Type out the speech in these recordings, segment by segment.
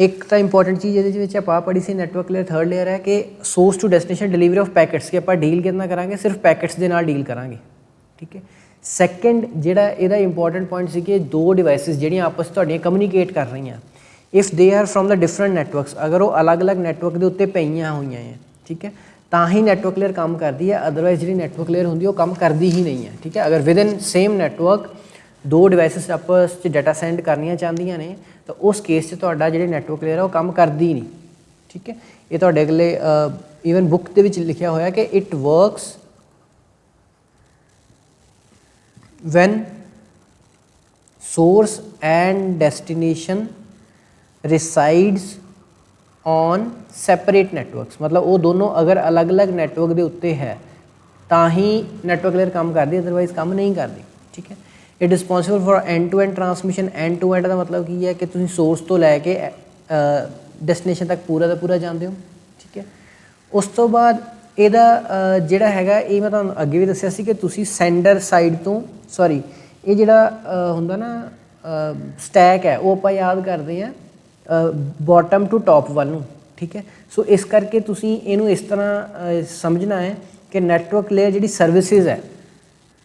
एक तो इंपॉर्टेंट चीज़ ये आप पढ़ी सी नैटवर्क लेयर थर्ड लेयर है कि source to destination delivery of packets कि आप डील कितना करांगे सिर्फ पैकेट्स के नाल डील करांगे। ठीक है। सैकेंड जिहड़ा इहदा इंपॉर्टेंट पॉइंट सी कि दो डिवाइसिस जिहड़ियां आपस तुहाडियां कम्यूनीकेट कर रही हैं if they are from the different networks अगर वो अलग अलग नैटवर्क के उत्ते पईयां होईयां हैं ठीक है ਤਾਂ ही नैटवर्क लेयर काम करती है अदरवाइज जी नैटवर्क लेयर होंगी वो काम करती ही नहीं है। ठीक है। अगर विद इन सेम नैटवर्क दो डिवाइसिस आपस डाटा सेंड करनियां चाहदियां ने तो उस केस तुहाडा जिहड़ी नैटवर्क लेयर है वो काम करती ही नहीं। ठीक है। ये तुहाडे अगले ईवन बुक दे विच लिखिया होया कि it works when source and destination resides on separate networks मतलब वो दोनों अगर अलग अलग नैटवर्क के उत्ते है तो ही नैटवर्क लेयर काम करती अदरवाइज काम नहीं करती। ठीक है। It responsible for end to end transmission end to end का मतलब की है कि तुम सोर्स तो लैके डेस्टिनेशन तक पूरा का पूरा जाते हो। ठीक है। उस तो बाद ਇਹਦਾ ਜਿਹੜਾ ਹੈਗਾ ਇਹ ਮੈਂ ਤੁਹਾਨੂੰ ਅੱਗੇ ਵੀ ਦੱਸਿਆ ਸੀ ਕਿ ਤੁਸੀਂ ਸੈਂਡਰ ਸਾਈਡ ਤੋਂ ਸੌਰੀ ਇਹ ਜਿਹੜਾ ਹੁੰਦਾ ਨਾ ਸਟੈਕ ਹੈ ਉਹ ਆਪਾਂ ਯਾਦ ਕਰਦੇ ਹਾਂ ਬੋਟਮ ਟੂ ਟੌਪ ਵੱਲ ਨੂੰ। ਠੀਕ ਹੈ। ਸੋ ਇਸ ਕਰਕੇ ਤੁਸੀਂ ਇਹਨੂੰ ਇਸ ਤਰ੍ਹਾਂ ਸਮਝਣਾ ਹੈ ਕਿ ਨੈਟਵਰਕ ਲੇਅਰ ਜਿਹੜੀ ਸਰਵਿਸਿਜ਼ ਹੈ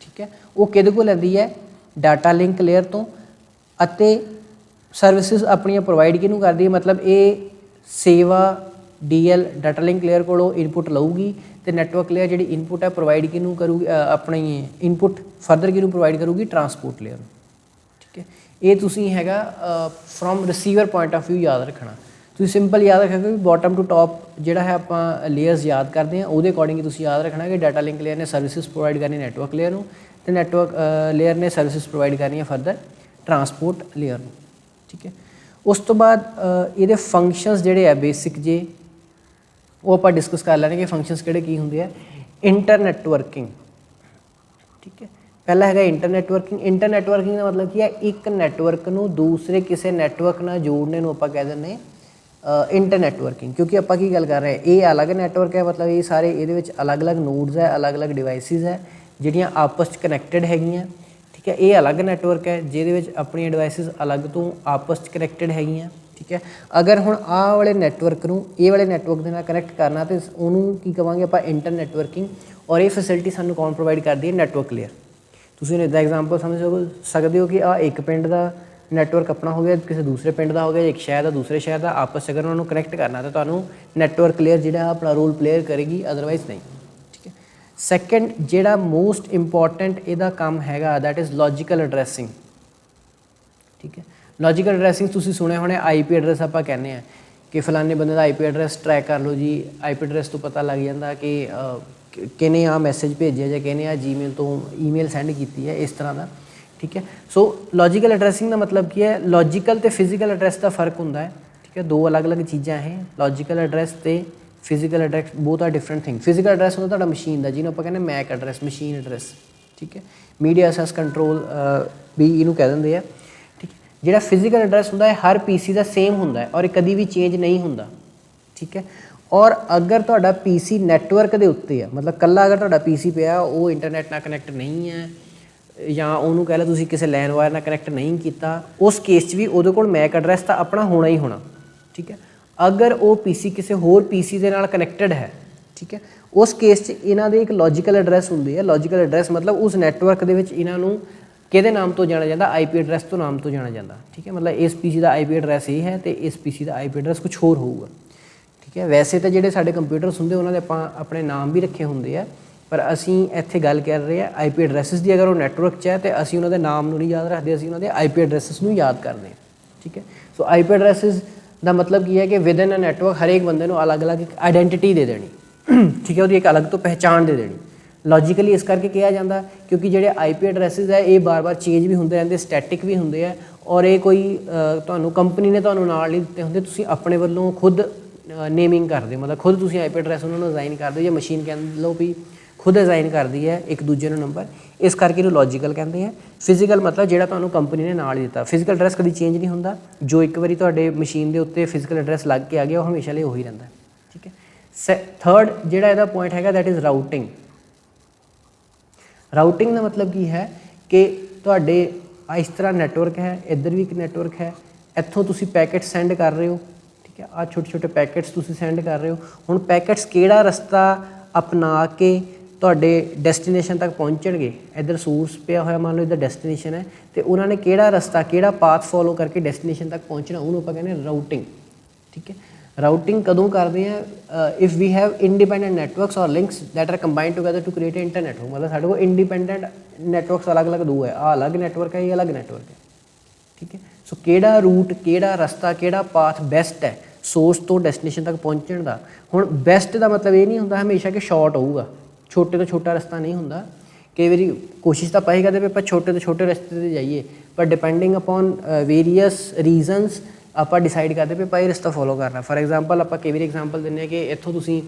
ਠੀਕ ਹੈ ਉਹ ਕਿਹਦੇ ਕੋਲ ਲੈਂਦੀ ਹੈ ਡਾਟਾ ਲਿੰਕ ਲੇਅਰ ਤੋਂ ਅਤੇ ਸਰਵਿਸਿਜ਼ ਆਪਣੀਆਂ ਪ੍ਰੋਵਾਈਡ ਕਿਹਨੂੰ ਕਰਦੀ ਹੈ मतलब ਇਹ ਸੇਵਾ DL डाटा लिंक लेयर को इनपुट लऊगी तो नैटवर्क लेयर जी इनपुट है प्रोवाइड किनू करूगी अपनी इनपुट फर्दर किनू प्रोवाइड करूगी ट्रांसपोर्ट लेयर। ठीक है। ये तुसी हैगा from receiver point of view याद रखना। तुसी सिंपल याद रखोगे भी बॉटम टू टॉप जोड़ा है आप लेयर्स याद करते हैं वो अकॉर्डिंग तुसी याद रखना कि डाटा लिंक लेयर ने सर्विसिज प्रोवाइड करनी नैटवर्क लेयर तो नैटवर्क लेयर ने सर्विसिज प्रोवाइड करनी है फर्दर ट्रांसपोर्ट लेयर। ठीक है। उस तो बाद ये फंक्शनस जोड़े है बेसिक जे वो आप डिस्कस कर लेंगे कि फंक्शनस किहड़े की होंगे है। Inter networking. ठीक है। पहला है इंटर नैटवर्किंग। इंटर नैटवर्किंग का मतलब की है एक नैटवर्क नूं दूसरे किसी नैटवर्क नाल जोड़ने नूं आपां कह दिंदे इंटर नैटवर्किंग क्योंकि आपां की गल कर रहे हैं ये अलग नैटवर्क है मतलब ये सारे ये अलग अलग नोड्स है अलग अलग डिवाइसिस है जिहड़ियां आपस कनैक्टेड हैगियां। ठीक है। ये अलग नैटवर्क है जिहदे अपनी डिवाइसिस अलग तो आपस कनैक्टेड हैगियां। ठीक है। अगर हुण आ वाले नैटवर्क नूं ये वाले नैटवर्क दे नाल कनैक्ट करना तो उन्होंने की कहांगे आपां इंटर नैटवर्किंग और ये फैसिलिटी सानूं कौन प्रोवाइड करती है नैटवर्क लेयर। तुसीं इहदा एग्जाम्पल समझ सकते हो कि एक पिंड का नैटवर्क अपना हो गया किसी दूसरे पिंड का हो गया एक शहर का दूसरे शहर का आपस अगर उन्होंने कनैक्ट करना तो तुहानूं नैटवर्क लेयर जिहड़ा अपना रोल प्लेयर करेगी अदरवाइज नहीं। ठीक है। सैकेंड जिहड़ा मोस्ट इंपॉर्टेंट इहदा काम हैगा दैट इज़ लॉजिकल एड्रैसिंग। ठीक है। लॉजिकल एड्रैसिंग तुसीं सुने होने IP एड्रैस आप कहने हैं कि फलाने बंदे का IP एड्रैस ट्रैक कर लो जी IP एड्रैस तो पता लग जाता कि किने आ मैसेज भेजे या किने आ Gmail तो ईमेल सेंड की है इस तरह का। ठीक है। सो लॉजिकल एड्रैसिंग का मतलब की है लॉजिकल तो फिजिकल एड्रैस का फर्क होंदा है। ठीक है। दो अलग अलग चीज़ां हैं लॉजिकल एड्रैस तो physical address both are different thing. Physical address होंदा तुहाडा मशीन का जिन्होंने आप कहने मैक एड्रैस मशीन एड्रैस। ठीक है। मीडिया एक्सैस कंट्रोल भी इनू कह देंगे है। ठीक है। जिहड़ा फिजिकल एड्रैस होंदा है हर PC का सेम होंदा है और कभी भी चेंज नहीं होंदा। ठीक है। और अगर तुहाडा PC नैटवर्क के उत्ते है मतलब कल्ला अगर तुहाडा PC पिया वो इंटरनेट नाल कनैक्ट नहीं है या उन्होंने कह लो तुसीं किसी लैंड वायर नाल कनैक्ट नहीं किया उस केस भी उहदे कोल मैक एड्रैस तो अपना होना ही होना। ठीक है। अगर वो PC किसी होर PC के नाल कनैक्टेड है ठीक है उस केस इन्हां दे एक लॉजिकल एड्रैस होंदे है। लॉजिकल एड्रैस मतलब उस नैटवर्क दे विच इन्हां नूं किहदे नाम तो जाना जाता IP एड्रैस तो नाम तो जाना जाता। ठीक है। मतलब इस PC का IP एड्रैस ये है तो इस PC का IP एड्रैस कुछ होर होगा। ठीक है। वैसे तो जिहड़े साडे कंप्यूटर्स होंदे उन्हां दे आपां अपने नाम भी रखे होंदे आ पर असीं इत्थे गल कर रहे हैं IP एड्रैसिस की। अगर वो नैटवर्क च है तो असीं उन्हां दे नाम नूं नहीं याद रखते असीं उन्हां दे IP एड्रैसिस नूं याद करते हैं। ठीक है। सो IP एड्रैसिस का मतलब की है कि विद इन अ नैटवर्क हर एक बंदे नूं अलग अलग एक आइडेंटिटी दे देनी। ठीक है। वो एक अलग तो पहचान दे देनी। लॉजिकली इस करके कहा जाता क्योंकि जोड़े IP एड्रैसिस है ये बार बार चेंज भी होंगे रहते स्टैटिक भी होंगे है और ये कोई तुहानूं कंपनी ने तुहानूं नाल नहीं दिते होंगे तुसीं अपने वालों खुद नेमिंग करते मतलब खुद तुसीं IP एड्रैस उन्होंने डिज़ाइन करते या मशीन कह लो भी खुद डिज़ाइन करती है एक दूजे नूं नंबर इस करके इहनूं लॉजिकल कहते हैं। फिजिकल मतलब जिहड़ा तुहानूं कंपनी ने नाल दिता फिजिकल एड्रैस कभी चेंज नहीं होंदा जो एक बारी तुहाडे मशीन के उत्ते फिजिकल एड्रैस लग के आ गया वो हमेशा लिए वही रहिंदा। ठीक है। थर्ड जिहड़ा इहदा पॉइंट हैगा दैट इज़ राउटिंग। राउटिंग का मतलब की है कि तुहाडे इस तरह नैटवर्क है इधर भी एक नैटवर्क है इत्थों तुसीं पैकेट सेंड कर रहे हो ठीक है। आ छोटे छोटे पैकेट्स तुसी सेंड कर रहे हो, हुण पैकेट्स किहड़ा रस्ता अपना के तुहाडे डेस्टिनेशन तक पहुँचणगे। इधर सोर्स पिया होया, मान लो इधर डेस्टिनेशन है, तो उन्होंने किहड़ा रस्ता किहड़ा पाथ फॉलो करके डेस्टिनेशन तक पहुँचना, उन्होंने आपां कहने राउटिंग। ठीक है, राउटिंग कदों करते हैं, if we have independent networks और links that are combined together to create internet हो। मतलब साढ़े को इंडिपेंडेंट नैटवर्क्स अलग अलग दो है, आ अलग नैटवर्क है, ये अलग नैटवर्क है। ठीक है, सो किहड़ा रूट किहड़ा रस्ता किहड़ा पाथ बेस्ट है सोर्स तो डेस्टिनेशन तक पहुँचण का। हुण बेस्ट का मतलब ये नहीं होंदा हमेशा कि शॉर्ट होऊगा, छोटे तो छोटा रस्ता नहीं होंदा। कई बारी कोशिश तो पाई करते भी छोटे तो छोटे रस्ते से जाइए, पर डिपेंडिंग अपॉन वेरीअस रीजनस ਆਪਾਂ डिसाइड करते भी भाई रस्ता फॉलो करना। फॉर एग्जाम्पल आप कई बार एग्जाम्पल दें कि इतों तुसीं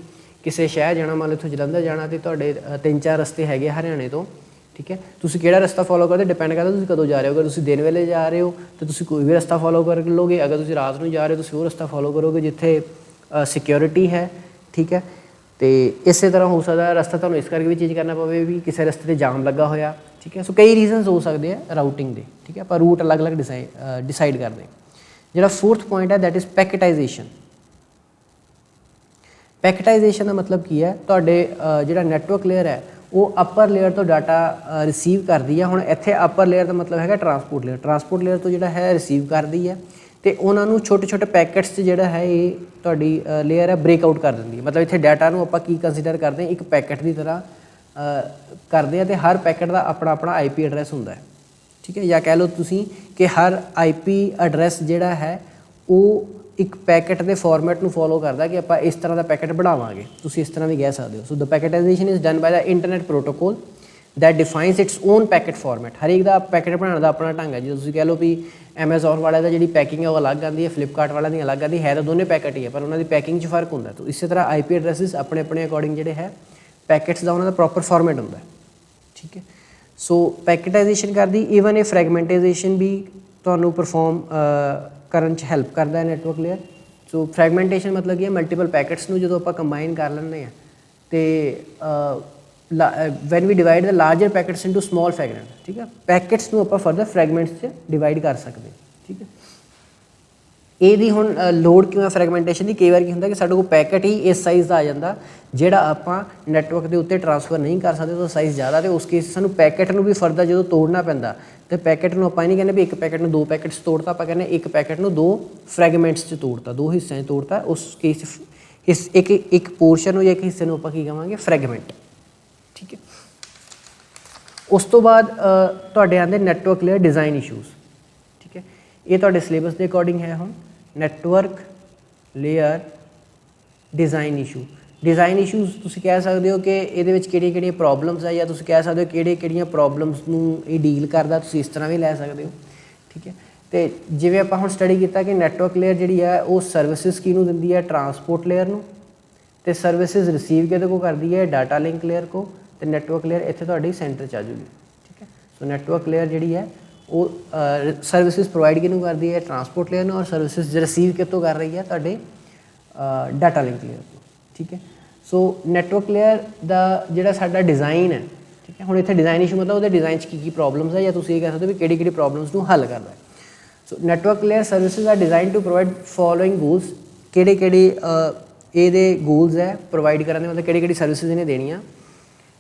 किसी शहर जाना, मान लो इत्थों जलंधर जाना तो तुहाडे 3-4 रस्ते है हरियाणे तो। ठीक है, तुसीं किहड़ा रस्ता फॉलो करते डिपेंड करता तुसीं कदों जा रहे हो। अगर तुसीं दिन वेले जा रहे हो तो तुसीं कोई भी रस्ता फॉलो कर लोगे, अगर तुसीं रात नूं जा रहे हो तुसीं वो रस्ता फॉलो करोगे जिथे सिक्योरिटी है। ठीक है, तो इस तरह हो सकता रस्ता तुहानूं इस करके भी चेंज करना पवे भी किसी रस्ते ते जाम लगा होया। ठीक है, सो कई रीजनस हो सकते हैं राउटिंग के। ठीक है, आप रूट अलग अलग डिसाइड करते हैं। ਜਿਹੜਾ फोर्थ पॉइंट है दैट इज़ पैकेटाइजेशन। पैकेटाइजेशन का मतलब की है, तुहाडे जिहड़ा नैटवर्क लेयर है वो अपर लेयर तो डाटा रिसीव करती है। हुण इत्थे अपर लेयर का मतलब है ट्रांसपोर्ट लेयर, ट्रांसपोर्ट लेयर तो जिहड़ा है रिसीव करती है तो उन्होंने छोटे छोटे पैकेट्स जिहड़ा है ये तुहाडी लेयर है ब्रेकआउट कर दिंदी है। मतलब इत्थे डाटा नूं आपां की कंसीडर करते हैं, एक पैकेट की तरह करते हैं, तो हर पैकेट का अपना अपना IP एड्रैस होंदा है। ठीक है, या कह लो तुसीं कि हर IP एड्रैस जिहड़ा है वो एक पैकेट के फॉर्मेट में फॉलो करता कि आप इस तरह का पैकेट बनावांगे, तुसीं इस तरह भी कह सकते हो। So the packetization is done by the internet protocol that defines its own packet format. हर एक का पैकेट बनाने का अपना ढंग है। जो तुसीं कह लो भी Amazon वाले का जी पैकिंग है वो अलग आती है, फ्लिपकार्ट वाले की अलग आती है तो दोनों पैकेट ही है पर उन्होंने पैकिंग च फर्क होंदा। तो इस तरह IP एड्रैसिस अपने अपने अकॉर्डिंग जिहड़े है पैकेट्स का उन्होंने प्रॉपर फॉर्मेट होंदा है। ठीक है, सो पैकेटाइजेशन करती ईवन ए फ्रैगमेंटाइजेशन भी तुहानूं परफॉर्म करन च हैल्प करता है नैटवर्क लेयर। सो फ्रैगमेंटेशन मतलब कि मल्टीपल पैकेट्स नूं जदों आपां कंबाइन कर लैंदे आ तो when we divide the larger packets into small fragment. ठीक है, पैकेट्स नूं आपां फर्दर फ्रैगमेंट्स च डिवाइड कर सकते। ठीक है, ਇਹਦੀ ਹੁਣ ਲੋੜ ਕਿਉਂ ਹੈ ਫਰੈਗਮੈਂਟੇਸ਼ਨ ਦੀ। ਕਈ ਵਾਰ ਕੀ ਹੁੰਦਾ ਕਿ ਸਾਡੇ ਕੋਲ ਪੈਕਟ ਹੀ ਇਸ ਸਾਈਜ਼ ਦਾ ਆ ਜਾਂਦਾ ਜਿਹੜਾ ਆਪਾਂ ਨੈਟਵਰਕ ਦੇ ਉੱਤੇ ਟਰਾਂਸਫਰ ਨਹੀਂ ਕਰ ਸਕਦੇ, ਤਾਂ ਸਾਈਜ਼ ਜ਼ਿਆਦਾ ਤੇ ਉਸ ਕੇਸ ਸਾਨੂੰ ਪੈਕਟ ਨੂੰ ਵੀ ਫਰਦਰ ਜਦੋਂ ਤੋੜਨਾ ਪੈਂਦਾ ਤੇ ਪੈਕਟ ਨੂੰ ਆਪਾਂ ਇਹ ਨਹੀਂ ਕਹਿੰਦੇ ਵੀ ਇੱਕ ਪੈਕਟ ਨੂੰ 2 ਪੈਕਟਸ ਤੋੜਤਾ, ਆਪਾਂ ਕਹਿੰਦੇ ਇੱਕ ਪੈਕਟ ਨੂੰ 2 ਫਰੈਗਮੈਂਟਸ 'ਚ ਤੋੜਤਾ, 2 ਹਿੱਸਿਆਂ 'ਚ ਤੋੜਤਾ। ਉਸ ਕੇਸ ਇੱਕ ਪੋਰਸ਼ਨ ਨੂੰ ਜਾਂ ਇੱਕ ਹਿੱਸੇ ਨੂੰ ਆਪਾਂ ਕੀ ਕਹਾਂਗੇ ਫਰੈਗਮੈਂਟ। ਠੀਕ ਹੈ, ਉਸ ਤੋਂ ਬਾਅਦ ਤੁਹਾਡੇ ਆਉਂਦੇ ਨੈਟਵਰਕ ਲੇਅਰ ਡਿਜ਼ਾਈਨ ਇਸ਼ੂਜ਼। ਠੀਕ ਹੈ, ਇਹ ਤੁਹਾਡੇ ਸਿਲੇਬਸ ਦੇ ਅਕੋਰਡਿੰਗ ਹੈ। ਹੁਣ network layer design issue. Design issues तुसीं कह सकते हो कि ये किहड़ियां प्रॉब्लम्स है, या तुसीं कह सकते हो किहड़ियां प्रॉब्लम्स नूं ये डील करदा, तुसीं इस तरह भी लै सकते हो। ठीक है, तो जिवें आपां हुण स्टडी किया कि नैटवर्क लेयर जिहड़ी है वो सर्विसिज किहनूं दिंदी है, ट्रांसपोर्ट लेयर नूं, ते सर्विसिज रिसीव किहदे को करदी है, डाटा लिंक लेयर को, तो नैटवर्क लेयर इत्थे तुहाडी सेंटर च आ जूगी। ठीक है, सो नैटवर्क लेयर जिहड़ी है वो सर्विसिज प्रोवाइड किहनूं करदी है, ट्रांसपोर्ट लेयर नूं, और सर्विसिज रिसीव कित्थों कर रही है तुहाडे डाटा लिंक लेयर को। ठीक है, सो नैटवर्क लेयर का जिहड़ा साडा डिज़ाइन है, ठीक है, हुण इत्थे डिज़ाइन इशू मतलब वो डिज़ाइन की प्रॉब्लम्स है, या तुसीं ये कह सकते हो भी किहड़ी प्रॉब्लम्स नूं हल करदा है। So network layer services are design to provide following goals. किहड़े ये गोल्स है प्रोवाइड करने, मतलब किहड़ी सर्विसिज इन्हें देनियां।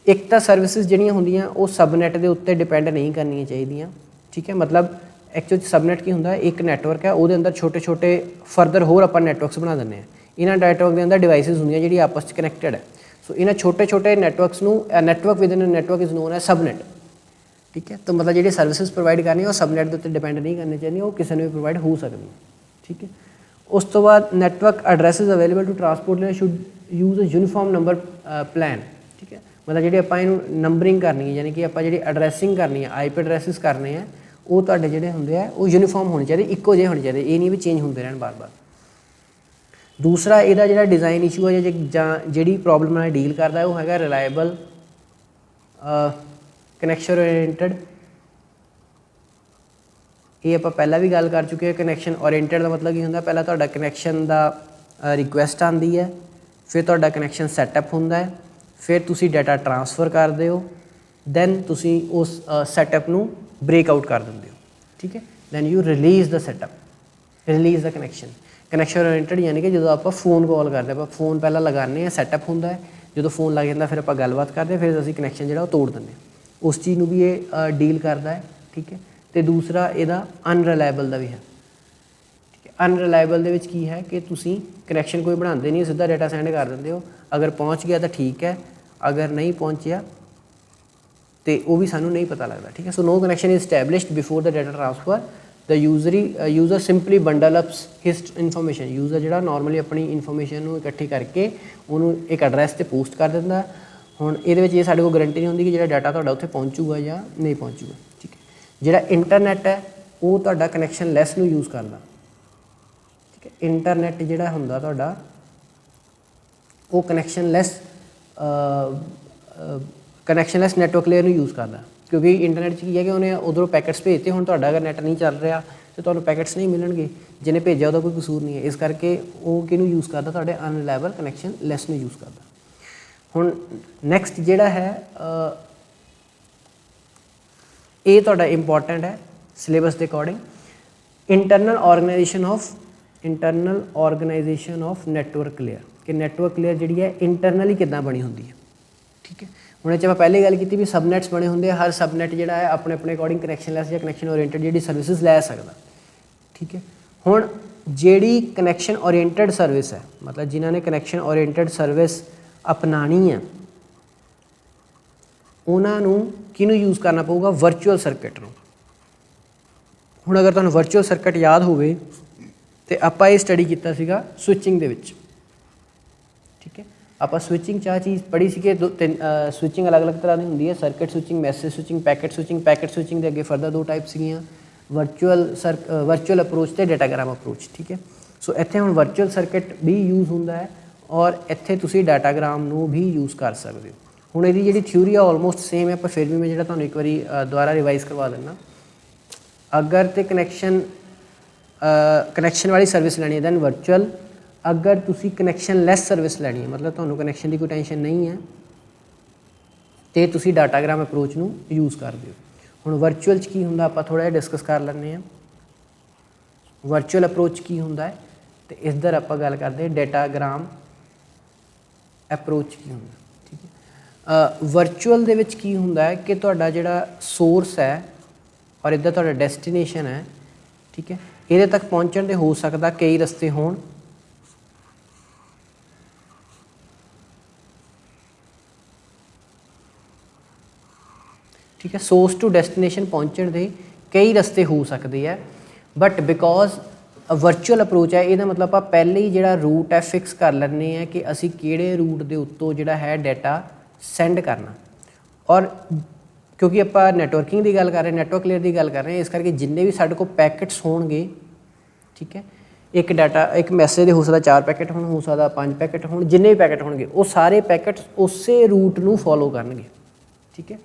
एक तो सर्विसिज जिहड़ियां हुंदियां वो सबनैट के उत्ते डिपेंड नहीं करनियां चाहीदियां। ठीक है, मतलब एक्चुअली सबनैट की हुंदा, एक नैटवर्क है वो अंदर छोटे छोटे फरदर होर आपां नैटवर्क्स बना दिंदे हैं। इन्हां नैटवर्क के अंदर डिवाइसिस होंदियां जिहड़ी आपस में कनैक्टेड है। सो इन्हां छोटे छोटे नैटवर्क्स नूं network with in network is known है सबनैट। ठीक है, तो मतलब जिहड़ी सर्विसिज प्रोवाइड करनी है वो सबनैट के उत्ते डिपेंड नहीं करनी चाहिए, वो किसी ने भी प्रोवाइड हो सकती है। ठीक है, उस तो बाद network addresses available to transport layer should use a uniform number plan. ठीक है, मतलब जिहड़ी आपां इहनूं नंबरिंग करनी है, यानी कि आपां जिहड़ी एड्रैसिंग करनी है, IP एड्रैसिस करने हैं, वो तुहाडे जिहड़े हुंदे आ वो यूनीफॉर्म होने चाहिए, इक्को जिहे होने चाहिए, ये नहीं भी चेंज होंदे रहन बार बार। दूसरा इहदा जिहड़ा डिज़ाइन इशू है जां जिहड़ी प्रॉब्लम नाल डील करदा है वो हैगा रिलायबल कनैक्शन ओरिएंटेड। ये आपां पहला भी गल कर चुके हैं। कनैक्शन ओरिएंटेड का मतलब की हुंदा, पहला तुहाडा कनैक्शन दा रिक्वेस्ट आंदी है, फिर तुहाडा कनैक्शन सैटअप हुंदा है, फिर तुसीं डाटा ट्रांसफर करदे हो, दैन तुसीं उस सैटअप नूं ब्रेकआउट कर दिंदे हो। ठीक है, then you release the setup, release the connection. Connection oriented ਯਾਨੀ ਕਿ ਜਦੋਂ ਆਪਾਂ ਫੋਨ ਕਾਲ ਕਰਦੇ ਆਪਾਂ ਫੋਨ ਪਹਿਲਾਂ ਲਗਾਉਂਦੇ ਹਾਂ, ਸੈਟਅਪ ਹੁੰਦਾ ਹੈ, ਜਦੋਂ ਫੋਨ ਲੱਗ ਜਾਂਦਾ ਫਿਰ ਆਪਾਂ ਗੱਲਬਾਤ ਕਰਦੇ ਹਾਂ, ਫਿਰ ਅਸੀਂ ਕਨੈਕਸ਼ਨ ਜਿਹੜਾ ਉਹ ਤੋੜ ਦਿੰਦੇ ਹਾਂ। ਉਸ ਚੀਜ਼ ਨੂੰ ਵੀ ਇਹ ਡੀਲ ਕਰਦਾ ਹੈ, ਠੀਕ ਹੈ। ਅਤੇ ਦੂਸਰਾ ਇਹਦਾ ਅਨਰਿਲਾਇਬਲ ਦਾ ਵੀ ਹੈ, ਠੀਕ ਹੈ। ਅਨਰਿਲਾਇਬਲ ਦੇ ਵਿੱਚ ਕੀ ਹੈ ਕਿ ਤੁਸੀਂ ਕਨੈਕਸ਼ਨ ਕੋਈ ਬਣਾਉਂਦੇ ਨਹੀਂ, ਸਿੱਧਾ ਡਾਟਾ ਸੈਂਡ ਕਰ ਦਿੰਦੇ ਹੋ, ਅਗਰ ਪਹੁੰਚ ਗਿਆ ਤਾਂ ਠੀਕ ਹੈ, ਅਗਰ ਨਹੀਂ ਪਹੁੰਚਿਆ ਤੇ ਉਹ ਵੀ ਸਾਨੂੰ ਨਹੀਂ ਪਤਾ ਲੱਗਦਾ, ਠੀਕ ਹੈ। So no connection is established before the data transfer, the user simply bundle ups his information. User ਜਿਹੜਾ ਨੋਰਮਲੀ ਆਪਣੀ ਇਨਫੋਰਮੇਸ਼ਨ ਨੂੰ ਇਕੱਠੀ ਕਰਕੇ ਉਹਨੂੰ ਇੱਕ ਐਡਰੈਸ 'ਤੇ ਪੋਸਟ ਕਰ ਦਿੰਦਾ। ਹੁਣ ਇਹਦੇ ਵਿੱਚ ਇਹ ਸਾਡੇ ਕੋਲ ਗਰੰਟੀ ਨਹੀਂ ਹੁੰਦੀ ਕਿ ਜਿਹੜਾ ਡਾਟਾ ਤੁਹਾਡਾ ਉੱਥੇ ਪਹੁੰਚੂਗਾ ਜਾਂ ਨਹੀਂ ਪਹੁੰਚੂਗਾ, ਠੀਕ ਹੈ। ਜਿਹੜਾ ਇੰਟਰਨੈੱਟ ਹੈ ਉਹ ਤੁਹਾਡਾ ਕਨੈਕਸ਼ਨ ਲੈਸ ਨੂੰ ਯੂਜ਼ ਕਰਦਾ, ਠੀਕ ਹੈ। ਇੰਟਰਨੈੱਟ ਜਿਹੜਾ ਹੁੰਦਾ ਤੁਹਾਡਾ ਉਹ ਕਨੈਕਸ਼ਨ ਲੈਸ ਨੈਟਵਰਕ ਲੇਅਰ ਨੂੰ ਯੂਜ਼ ਕਰਦਾ, ਕਿਉਂਕਿ ਇੰਟਰਨੈਟ 'ਚ ਕੀ ਹੈ ਕਿ ਉਹਨੇ ਉੱਧਰੋਂ ਪੈਕਟਸ ਭੇਜਤੇ। ਹੁਣ ਤੁਹਾਡਾ ਅਗਰ ਨੈਟ ਨਹੀਂ ਚੱਲ ਰਿਹਾ ਤਾਂ ਤੁਹਾਨੂੰ ਪੈਕਟਸ ਨਹੀਂ ਮਿਲਣਗੇ, ਜਿਹਨੇ ਭੇਜਿਆ ਉਹਦਾ ਕੋਈ ਕਸੂਰ ਨਹੀਂ ਹੈ। ਇਸ ਕਰਕੇ ਉਹ ਕਿਹਨੂੰ ਯੂਜ਼ ਕਰਦਾ, ਤੁਹਾਡੇ ਅਨਰਿਲਾਇਬਲ ਕਨੈਕਸ਼ਨ ਲੈਸ ਨੂੰ ਯੂਜ਼ ਕਰਦਾ। ਹੁਣ ਨੈਕਸਟ ਜਿਹੜਾ ਹੈ ਇਹ ਤੁਹਾਡਾ ਇੰਪੋਰਟੈਂਟ ਹੈ ਸਿਲੇਬਸ ਦੇ according, internal organisation of network layer, ਕਿ ਨੈਟਵਰਕ ਲੇਅਰ ਜਿਹੜੀ ਹੈ ਇੰਟਰਨਲੀ ਕਿੱਦਾਂ ਬਣੀ ਹੁੰਦੀ ਹੈ, ਠੀਕ ਹੈ। ਹੁਣ ਇਹ 'ਚ ਆਪਾਂ ਪਹਿਲੇ ਗੱਲ ਕੀਤੀ ਵੀ ਸਬਨੈਟਸ ਬਣੇ ਹੁੰਦੇ ਆ, ਹਰ ਸਬਨੈਟ ਜਿਹੜਾ ਹੈ ਆਪਣੇ ਆਪਣੇ ਅਕੋਰਡਿੰਗ ਕਨੈਕਸ਼ਨ ਲੈਸ ਜਾਂ ਕਨੈਕਸ਼ਨ ਓਰੀਐਂਟਡ ਜਿਹੜੀ ਸਰਵਿਸਿਜ਼ ਲੈ ਸਕਦਾ, ਠੀਕ ਹੈ। ਹੁਣ ਜਿਹੜੀ ਕਨੈਕਸ਼ਨ ਓਰੀਐਂਟਡ ਸਰਵਿਸ ਹੈ, ਮਤਲਬ ਜਿਨ੍ਹਾਂ ਨੇ ਕਨੈਕਸ਼ਨ ਓਰੀਐਂਟਡ ਸਰਵਿਸ ਅਪਣਾਉਣੀ ਹੈ ਉਹਨਾਂ ਨੂੰ ਕਿਹਨੂੰ ਯੂਜ਼ ਕਰਨਾ ਪਊਗਾ, ਵਰਚੁਅਲ ਸਰਕਟ ਨੂੰ। ਹੁਣ ਅਗਰ ਤੁਹਾਨੂੰ ਵਰਚੁਅਲ ਸਰਕਟ ਯਾਦ ਹੋਵੇ ਤਾਂ ਆਪਾਂ ਇਹ ਸਟੱਡੀ ਕੀਤਾ ਸੀਗਾ ਸਵਿਚਿੰਗ ਦੇ ਵਿੱਚ, ਠੀਕ ਹੈ। ਆਪਾਂ ਸਵਿਚਿੰਗ 'ਚ ਆਹ ਚੀਜ਼ ਪੜ੍ਹੀ ਸੀ ਕਿ ਸਵਿਚਿੰਗ ਅਲੱਗ ਅਲੱਗ ਤਰ੍ਹਾਂ ਦੀ ਹੁੰਦੀ ਹੈ, circuit switching, message switching, packet switching. Packet switching ਦੇ ਅੱਗੇ ਫਰਦਰ ਦੋ ਟਾਈਪ ਸੀਗੀਆਂ, ਵਰਚੁਅਲ ਅਪਰੋਚ ਅਤੇ ਡਾਟਾਗ੍ਰਾਮ ਅਪਰੋਚ, ਠੀਕ ਹੈ। ਸੋ ਇੱਥੇ ਹੁਣ ਵਰਚੁਅਲ ਸਰਕਟ ਵੀ ਯੂਜ਼ ਹੁੰਦਾ ਹੈ ਔਰ ਇੱਥੇ ਤੁਸੀਂ ਡਾਟਾਗ੍ਰਾਮ ਨੂੰ ਵੀ ਯੂਜ਼ ਕਰ ਸਕਦੇ ਹੋ। ਹੁਣ ਇਹਦੀ ਜਿਹੜੀ ਥਿਊਰੀ ਆ ਆਲਮੋਸਟ ਸੇਮ ਹੈ, ਪਰ ਫਿਰ ਵੀ ਮੈਂ ਜਿਹੜਾ ਤੁਹਾਨੂੰ ਇੱਕ ਵਾਰੀ ਦੁਬਾਰਾ ਰਿਵਾਈਜ਼ ਕਰਵਾ ਦਿੰਦਾ। ਅਗਰ ਤੇ ਕਨੈਕਸ਼ਨ ਵਾਲੀ ਸਰਵਿਸ ਲੈਣੀ ਹੈ ਦੈਨ ਵਰਚੁਅਲ। ਅਗਰ ਤੁਸੀਂ ਕਨੈਕਸ਼ਨ ਲੈਸ ਸਰਵਿਸ ਲੈਣੀ ਹੈ, ਮਤਲਬ ਤੁਹਾਨੂੰ ਕਨੈਕਸ਼ਨ ਦੀ ਕੋਈ ਟੈਨਸ਼ਨ ਨਹੀਂ ਹੈ, ਤੇ ਤੁਸੀਂ ਡਾਟਾਗ੍ਰਾਮ ਅਪਰੋਚ ਨੂੰ ਯੂਜ਼ ਕਰਦੇ ਹੋ। ਹੁਣ ਵਰਚੁਅਲ 'ਚ ਕੀ ਹੁੰਦਾ ਆਪਾਂ ਥੋੜ੍ਹਾ ਜਿਹਾ ਡਿਸਕਸ ਕਰ ਲੈਂਦੇ ਹਾਂ। ਵਰਚੁਅਲ ਅਪਰੋਚ ਕੀ ਹੁੰਦਾ ਹੈ ਅਤੇ ਇੱਧਰ ਆਪਾਂ ਗੱਲ ਕਰਦੇ ਡਾਟਾਗ੍ਰਾਮ ਅਪਰੋਚ ਕੀ ਹੁੰਦਾ, ਠੀਕ ਹੈ। ਵਰਚੁਅਲ ਦੇ ਵਿੱਚ ਕੀ ਹੁੰਦਾ ਹੈ ਕਿ ਤੁਹਾਡਾ ਜਿਹੜਾ ਸੋਰਸ ਹੈ ਔਰ ਇੱਧਰ ਤੁਹਾਡਾ ਡੈਸਟੀਨੇਸ਼ਨ ਹੈ, ਠੀਕ ਹੈ, ਇਹਦੇ ਤੱਕ ਪਹੁੰਚਣ ਦੇ ਹੋ ਸਕਦਾ ਕਈ ਰਸਤੇ ਹੋਣ, ਠੀਕ ਹੈ। ਸੋਰਸ ਟੂ ਡੈਸਟੀਨੇਸ਼ਨ ਪਹੁੰਚਣ ਦੇ ਕਈ ਰਸਤੇ ਹੋ ਸਕਦੇ ਹੈ, ਬਟ ਬਿਕੋਜ਼ ਵਰਚੁਅਲ ਅਪਰੋਚ ਹੈ ਇਹਦਾ ਮਤਲਬ ਆਪਾਂ ਪਹਿਲੇ ਹੀ ਜਿਹੜਾ ਰੂਟ ਹੈ ਫਿਕਸ ਕਰ ਲੈਂਦੇ ਹਾਂ ਕਿ ਅਸੀਂ ਕਿਹੜੇ ਰੂਟ ਦੇ ਉੱਤੋਂ ਜਿਹੜਾ ਹੈ ਡਾਟਾ ਸੈਂਡ ਕਰਨਾ। ਔਰ ਕਿਉਂਕਿ ਆਪਾਂ ਨੈਟਵਰਕਿੰਗ ਦੀ ਗੱਲ ਕਰ ਰਹੇ, ਨੈਟਵਰਕ ਲੇਅਰ ਦੀ ਗੱਲ ਕਰ ਰਹੇ ਹਾਂ, ਇਸ ਕਰਕੇ ਜਿੰਨੇ ਵੀ ਸਾਡੇ ਕੋਲ ਪੈਕਟਸ ਹੋਣਗੇ, ਠੀਕ ਹੈ, ਇੱਕ ਮੈਸੇਜ ਦੇ ਹੋ ਸਕਦਾ 4 ਪੈਕਟ ਹੋਣ, ਹੋ ਸਕਦਾ 5 ਪੈਕਟ ਹੋਣ, ਜਿੰਨੇ ਵੀ ਪੈਕਟ ਹੋਣਗੇ ਉਹ ਸਾਰੇ ਪੈਕਟਸ ਉਸੇ ਰੂਟ ਨੂੰ ਫੋਲੋ ਕਰਨਗੇ, ਠੀਕ ਹੈ।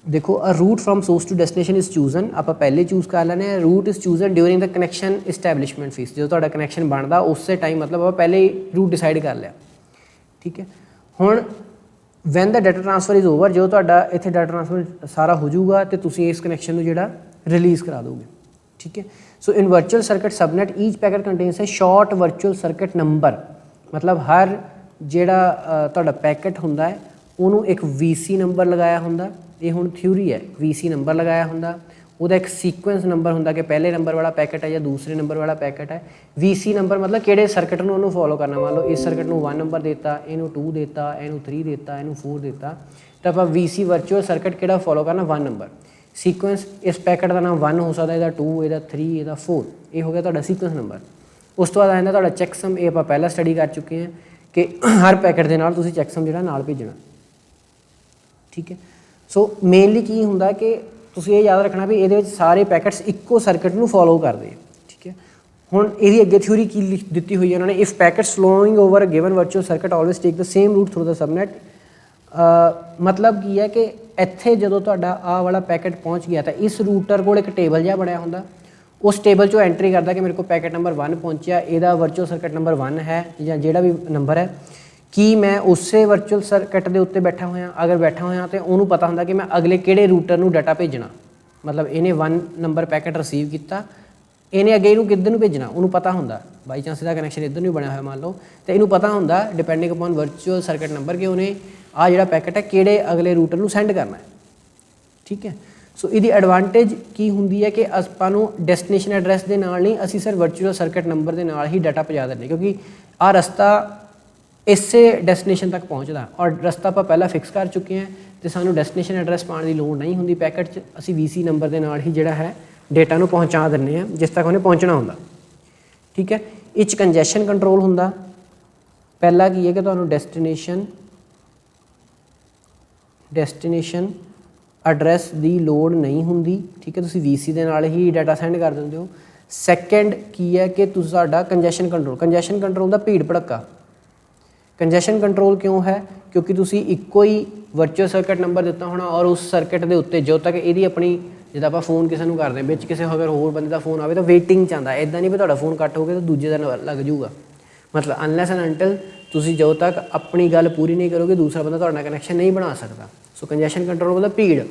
ਦੇਖੋ a route from source to destination is chosen, ਆਪਾਂ ਪਹਿਲੇ ਚੂਜ਼ ਕਰ ਲੈਂਦੇ ਹਾਂ। Route is chosen during the connection establishment phase, ਜਦੋਂ ਤੁਹਾਡਾ ਕਨੈਕਸ਼ਨ ਬਣਦਾ ਉਸੇ ਟਾਈਮ ਮਤਲਬ ਆਪਾਂ ਪਹਿਲੇ ਹੀ ਰੂਟ ਡਿਸਾਈਡ ਕਰ ਲਿਆ, ਠੀਕ ਹੈ। ਹੁਣ when the data transfer is over, ਜਦੋਂ ਤੁਹਾਡਾ ਇੱਥੇ ਡਾਟਾ ਟ੍ਰਾਂਸਫਰ ਸਾਰਾ ਹੋ ਜਾਊਗਾ ਅਤੇ ਤੁਸੀਂ ਇਸ ਕਨੈਕਸ਼ਨ ਨੂੰ ਜਿਹੜਾ ਰਿਲੀਜ਼ ਕਰਾ ਦੋਗੇ, ਠੀਕ ਹੈ। ਸੋ ਇਨ ਵਰਚੁਅਲ ਸਰਕਟ ਸਬਨੈਟ ਈਚ ਪੈਕਟ ਕੰਟੇਨਸ ਹੈ ਸ਼ਾਰਟ ਵਰਚੁਅਲ ਸਰਕਟ ਨੰਬਰ, ਮਤਲਬ ਹਰ ਜਿਹੜਾ ਤੁਹਾਡਾ ਪੈਕਟ ਹੁੰਦਾ ਹੈ ਉਹਨੂੰ ਇੱਕ VC ਨੰਬਰ ਲਗਾਇਆ ਹੁੰਦਾ। ਇਹ ਹੁਣ ਥਿਊਰੀ ਹੈ, VC ਨੰਬਰ ਲਗਾਇਆ ਹੁੰਦਾ, ਉਹਦਾ ਇੱਕ ਸੀਕੁਐਂਸ ਨੰਬਰ ਹੁੰਦਾ ਕਿ ਪਹਿਲੇ ਨੰਬਰ ਵਾਲਾ ਪੈਕਟ ਹੈ ਜਾਂ ਦੂਸਰੇ ਨੰਬਰ ਵਾਲਾ ਪੈਕਟ ਹੈ। VC ਨੰਬਰ ਮਤਲਬ ਕਿਹੜੇ ਸਰਕਟ ਨੂੰ ਉਹਨੂੰ ਫੋਲੋ ਕਰਨਾ। ਮੰਨ ਲਓ ਇਸ ਸਰਕਟ ਨੂੰ 1 ਨੰਬਰ ਦਿੱਤਾ, ਇਹਨੂੰ 2 ਦਿੱਤਾ, ਇਹਨੂੰ 3 ਦਿੱਤਾ, ਇਹਨੂੰ 4 ਦਿੱਤਾ, ਤਾਂ ਆਪਾਂ VC ਵਰਚੁਅਲ ਸਰਕਟ ਕਿਹੜਾ ਫੋਲੋ ਕਰਨਾ, 1 ਨੰਬਰ ਸੀਕੁਐਂਸ। ਇਸ ਪੈਕਟ ਦਾ ਨਾਮ 1 ਹੋ ਸਕਦਾ, ਇਹਦਾ 2, ਇਹਦਾ 3, ਇਹਦਾ 4, ਇਹ ਹੋ ਗਿਆ ਤੁਹਾਡਾ ਸੀਕੁਐਂਸ ਨੰਬਰ। ਉਸ ਤੋਂ ਬਾਅਦ ਆ ਜਾਂਦਾ ਤੁਹਾਡਾ ਚੈੱਕਸਮ, ਇਹ ਆਪਾਂ ਪਹਿਲਾਂ ਸਟੱਡੀ ਕਰ ਚੁੱਕੇ ਹਾਂ ਕਿ ਹਰ ਪੈਕਟ ਦੇ ਨਾਲ ਤੁਸੀਂ ਚੈੱਕਸਮ ਜਿਹੜਾ ਨਾਲ ਭੇਜਣਾ, ਠੀਕ ਹੈ। ਸੋ ਮੇਨਲੀ ਕੀ ਹੁੰਦਾ ਕਿ ਤੁਸੀਂ ਇਹ ਯਾਦ ਰੱਖਣਾ ਵੀ ਇਹਦੇ ਵਿੱਚ ਸਾਰੇ ਪੈਕਟਸ ਇੱਕੋ ਸਰਕਟ ਨੂੰ ਫੋਲੋ ਕਰਦੇ, ਠੀਕ ਹੈ। ਹੁਣ ਇਹਦੀ ਅੱਗੇ ਥਿਊਰੀ ਕੀ ਦਿੱਤੀ ਹੋਈ ਹੈ ਉਹਨਾਂ ਨੇ, if packets flowing over a given virtual circuit always take the same route through the subnet. ਮਤਲਬ ਕੀ ਹੈ ਕਿ ਇੱਥੇ ਜਦੋਂ ਤੁਹਾਡਾ ਆਹ ਵਾਲਾ ਪੈਕਟ ਪਹੁੰਚ ਗਿਆ ਤਾਂ ਇਸ ਰੂਟਰ ਕੋਲ ਇੱਕ ਟੇਬਲ ਜਿਹਾ ਬਣਿਆ ਹੁੰਦਾ, ਉਸ ਟੇਬਲ 'ਚੋਂ ਐਂਟਰੀ ਕਰਦਾ ਕਿ ਮੇਰੇ ਕੋਲ ਪੈਕਟ ਨੰਬਰ 1 ਪਹੁੰਚਿਆ, ਇਹਦਾ ਵਰਚੁਅਲ ਸਰਕਟ ਨੰਬਰ 1 ਹੈ ਜਾਂ ਜਿਹੜਾ ਵੀ ਨੰਬਰ ਹੈ, ਕੀ ਮੈਂ ਉਸੇ ਵਰਚੁਅਲ ਸਰਕਟ ਦੇ ਉੱਤੇ ਬੈਠਾ ਹੋਇਆ। ਅਗਰ ਬੈਠਾ ਹੋਇਆ ਤਾਂ ਉਹਨੂੰ ਪਤਾ ਹੁੰਦਾ ਕਿ ਮੈਂ ਅਗਲੇ ਕਿਹੜੇ ਰੂਟਰ ਨੂੰ ਡਾਟਾ ਭੇਜਣਾ। ਮਤਲਬ ਇਹਨੇ 1 ਨੰਬਰ ਪੈਕਟ ਰਿਸੀਵ ਕੀਤਾ, ਇਹਨੇ ਅੱਗੇ ਇਹਨੂੰ ਕਿੱਧਰ ਨੂੰ ਭੇਜਣਾ ਉਹਨੂੰ ਪਤਾ ਹੁੰਦਾ, ਬਾਈ ਚਾਂਸ ਇਹਦਾ ਕਨੈਕਸ਼ਨ ਇੱਧਰ ਨੂੰ ਬਣਿਆ ਹੋਇਆ ਮੰਨ ਲਓ, ਤੇ ਇਹਨੂੰ ਪਤਾ ਹੁੰਦਾ depending upon virtual circuit number ਕਿ ਉਹਨੇ ਆ ਜਿਹੜਾ ਪੈਕਟ ਹੈ ਕਿਹੜੇ ਅਗਲੇ ਰੂਟਰ ਨੂੰ ਸੈਂਡ ਕਰਨਾ ਹੈ। ਠੀਕ ਹੈ, ਸੋ ਇਹਦੀ ਐਡਵਾਂਟੇਜ ਕੀ ਹੁੰਦੀ ਹੈ ਕਿ ਆਪਾਂ ਨੂੰ ਡੈਸਟੀਨੇਸ਼ਨ ਐਡਰੈਸ ਦੇ ਨਾਲ ਨਹੀਂ, ਅਸੀਂ ਸਿਰ ਵਰਚੁਅਲ ਸਰਕਟ ਨੰਬਰ ਦੇ ਨਾਲ ਹੀ ਡਾਟਾ ਪਹੁੰਚਾ ਦਿੰਦੇ, ਕਿਉਂਕਿ ਆਹ ਰਸਤਾ ਇਸੇ ਡੈਸਟੀਨੇਸ਼ਨ ਤੱਕ ਪਹੁੰਚਦਾ ਔਰ ਰਸਤਾ ਆਪਾਂ ਪਹਿਲਾਂ ਫਿਕਸ ਕਰ ਚੁੱਕੇ ਹਾਂ ਤੇ ਸਾਨੂੰ ਡੈਸਟੀਨੇਸ਼ਨ ਐਡਰੈਸ ਪਾਉਣ ਦੀ ਲੋੜ ਨਹੀਂ ਹੁੰਦੀ ਪੈਕਟ 'ਚ। ਅਸੀਂ VC ਨੰਬਰ ਦੇ ਨਾਲ ਹੀ ਜਿਹੜਾ ਹੈ ਡੇਟਾ ਨੂੰ ਪਹੁੰਚਾ ਦਿੰਦੇ ਹਾਂ ਜਿਸ ਤੱਕ ਉਹਨੇ ਪਹੁੰਚਣਾ ਹੁੰਦਾ। ਠੀਕ ਹੈ, ਇਹ 'ਚ ਕੰਜੈਸ਼ਨ ਕੰਟਰੋਲ ਹੁੰਦਾ। ਪਹਿਲਾ ਕੀ ਹੈ ਕਿ ਤੁਹਾਨੂੰ ਡੈਸਟੀਨੇਸ਼ਨ ਐਡਰੈਸ ਦੀ ਲੋੜ ਨਹੀਂ ਹੁੰਦੀ। ਠੀਕ ਹੈ, ਤੁਸੀਂ VC ਦੇ ਨਾਲ ਹੀ ਡਾਟਾ ਸੈਂਡ ਕਰ ਦਿੰਦੇ ਹੋ। ਸੈਕੰਡ ਕੀ ਹੈ ਕਿ ਤੁਹਾਡਾ ਕੰਜੈਸ਼ਨ ਕੰਟਰੋਲ ਦਾ ਭੀੜ ਭੜੱਕਾ। ਕੰਜੈਸ਼ਨ ਕੰਟਰੋਲ ਕਿਉਂ ਹੈ? ਕਿਉਂਕਿ ਤੁਸੀਂ ਇੱਕੋ ਹੀ ਵਰਚੁਅਲ ਸਰਕਟ ਨੰਬਰ ਦਿੱਤਾ ਹੋਣਾ ਔਰ ਉਸ ਸਰਕਟ ਦੇ ਉੱਤੇ ਜਦੋਂ ਤੱਕ ਇਹਦੀ ਆਪਣੀ, ਜਿੱਦਾਂ ਆਪਾਂ ਫੋਨ ਕਿਸੇ ਨੂੰ ਕਰਦੇ ਹਾਂ ਵਿੱਚ ਕਿਸੇ ਅਗਰ ਹੋਰ ਬੰਦੇ ਦਾ ਫੋਨ ਆਵੇ ਤਾਂ ਵੇਟਿੰਗ 'ਚ ਆਉਂਦਾ, ਇੱਦਾਂ ਨਹੀਂ ਵੀ ਤੁਹਾਡਾ ਫੋਨ ਕੱਟ ਹੋ ਗਿਆ ਤਾਂ ਦੂਜੇ ਦਾ ਲੱਗ ਜਾਊਗਾ। ਮਤਲਬ ਅਨਲੈਸ ਐਂਡ ਅੰਟਿਲ ਤੁਸੀਂ ਜਦੋਂ ਤੱਕ ਆਪਣੀ ਗੱਲ ਪੂਰੀ ਨਹੀਂ ਕਰੋਗੇ ਦੂਸਰਾ ਬੰਦਾ ਤੁਹਾਡੇ ਨਾਲ ਕਨੈਕਸ਼ਨ ਨਹੀਂ ਬਣਾ ਸਕਦਾ। ਸੋ ਕੰਜੈਸ਼ਨ ਕੰਟਰੋਲ ਮਤਲਬ ਭੀੜ।